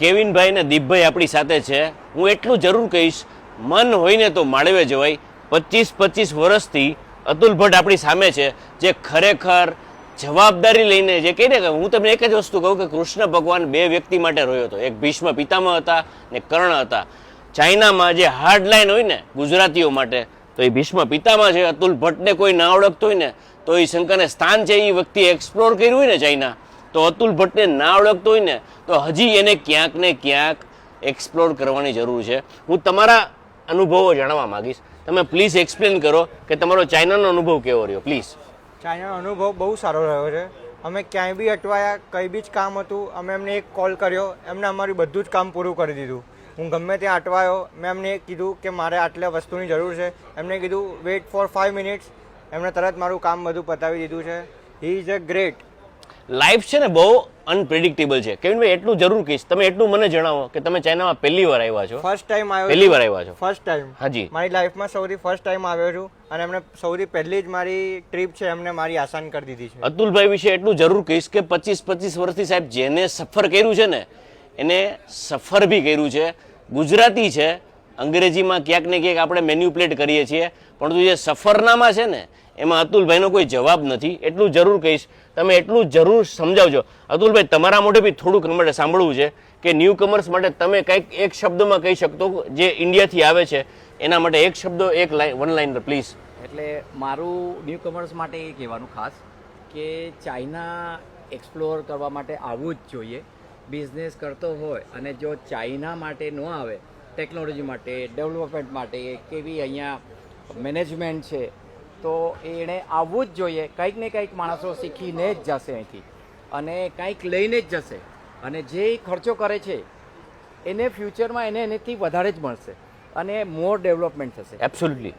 કેવિનભાઈ ને દીપભાઈ આપણી સાથે છે. હું એટલું જરૂર કહીશ, મન હોય ને તો માળવે જવાય. 25 વર્ષથી અતુલ ભટ્ટ આપણી સામે છે, જે ખરેખર જવાબદારી લઈને જે કહે ને કે હું તમને એક જ વસ્તુ કહું કે કૃષ્ણ ભગવાન બે વ્યક્તિ માટે રોયો હતો. એક ભીષ્મ પિતામહ હતા ને કર્ણ હતા. ચાઇનામાં જે હાર્ડ લાઈન હોય ને ગુજરાતીઓ માટે, તો એ ભીષ્મ પિતામહ છે. અતુલ ભટ્ટને કોઈ ના ઓળખતો હોય ને તો એ શંકરને સ્થાન છે એ વ્યક્તિ એક્સપ્લોર કર્યું હોય ને ચાઇના, તો અતુલ ભટ્ટને ના ઓળખતો હોય ને તો હજી એને ક્યાંક ને ક્યાંક એક્સપ્લોર કરવાની જરૂર છે. હું તમારા અનુભવો જાણવા માંગીશ. તમે પ્લીઝ એક્સપ્લેન કરો કે તમારો ચાઇનાનો અનુભવ કેવો રહ્યો, પ્લીઝ. ચાઇનાનો અનુભવ બહુ સારો રહ્યો છે. અમે ક્યાંય બી અટવાયા, કંઈ બી જ કામ હતું, અમે એમને એક કોલ કર્યો, એમને અમારી બધું જ કામ પૂરું કરી દીધું. હું ગમે ત્યાં અટવાયો, મેં એમને કીધું કે મારે આટલા વસ્તુની જરૂર છે, એમને કીધું વેઇટ ફોર 5 મિનિટ્સ, એમણે તરત મારું કામ બધું પતાવી દીધું છે. He is a great. Life છે ને બહુ અનપ્રિડિક્ટેબલ છે. કેવિનભાઈ એટલું જરૂર કહીશ, તમે એટલું મને જણાવો કે તમે ચાઇનામાં પહેલી વાર આવ્યા છો. ફર્સ્ટ ટાઈમ આવ્યો. પહેલી વાર આવ્યા છો? First time. હાજી. મારી લાઈફમાં સૌથી ફર્સ્ટ ટાઈમ આવ્યો છું અને એમને સૌથી પહેલી જ મારી ટ્રીપ છે, એમને મારી આસાન કરી દીધી છે. અતુલભાઈ વિશે એટલું જરૂર કહીશ કે 25 વર્ષથી સાહેબ જેને સફર કર્યું છે ને એને સફર બી કર્યું છે. ગુજરાતી છે, અંગ્રેજીમાં ક્યાંક ને ક્યાંક આપણે મેન્યુપ્લેટ કરીએ છીએ, પરંતુ જે સફરનામા છે ને એમાં અતુલભાઈનો કોઈ જવાબ નથી. એટલું જરૂર કહીશ, તમે એટલું જરૂર સમજાવજો. અતુલભાઈ, તમારા મોઢે બી થોડુંક માટે સાંભળવું છે કે ન્યૂ કમર્સ માટે તમે કંઈક એક શબ્દમાં કહી શકતો, જે ઇન્ડિયાથી આવે છે એના માટે એક શબ્દ, એક વન લાઇન પ્લીઝ. એટલે મારું ન્યૂ કમર્સ માટે એ કહેવાનું ખાસ કે ચાઇના એક્સપ્લોર કરવા માટે આવવું જ જોઈએ. બિઝનેસ કરતો હોય અને જો ચાઇના માટે ન આવે, ટેકનોલોજી માટે, ડેવલપમેન્ટ માટે, કેવી અહીંયા મેનેજમેન્ટ છે, તો એણે આવવું જ જોઈએ. કંઈક ને કંઈક માણસો શીખીને જ જશે અહીંથી અને કંઈક લઈને જ જશે. અને જે ખર્ચો કરે છે એને ફ્યુચરમાં એનેથી વધારે જ મળશે અને મોર ડેવલપમેન્ટ થશે. એબ્સોલ્યુટલી.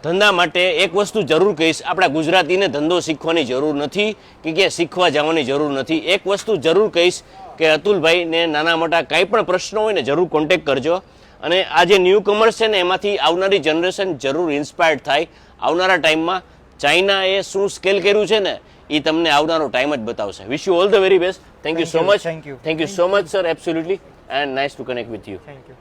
ધંધા માટે એક વસ્તુ જરૂર કહીશ, આપણા ગુજરાતીને ધંધો શીખવાની જરૂર નથી કે ક્યાંય શીખવા જવાની જરૂર નથી. એક વસ્તુ જરૂર કહીશ કે અતુલભાઈને નાના મોટા કાંઈ પણ પ્રશ્નો હોય ને જરૂર કોન્ટેક્ટ કરજો. અને આ જે ન્યૂ કમર્સ છે ને એમાંથી આવનારી જનરેશન જરૂર ઇન્સ્પાયર્ડ થાય. આવનારા ટાઈમમાં ચાઇનાએ શું સ્કેલ કર્યું છે ને એ તમને આવનારો ટાઈમ જ બતાવશે. Wish you all the very best. Thank you so much. Thank you. Thank you so much sir. Absolutely. And nice to connect with you. Thank you.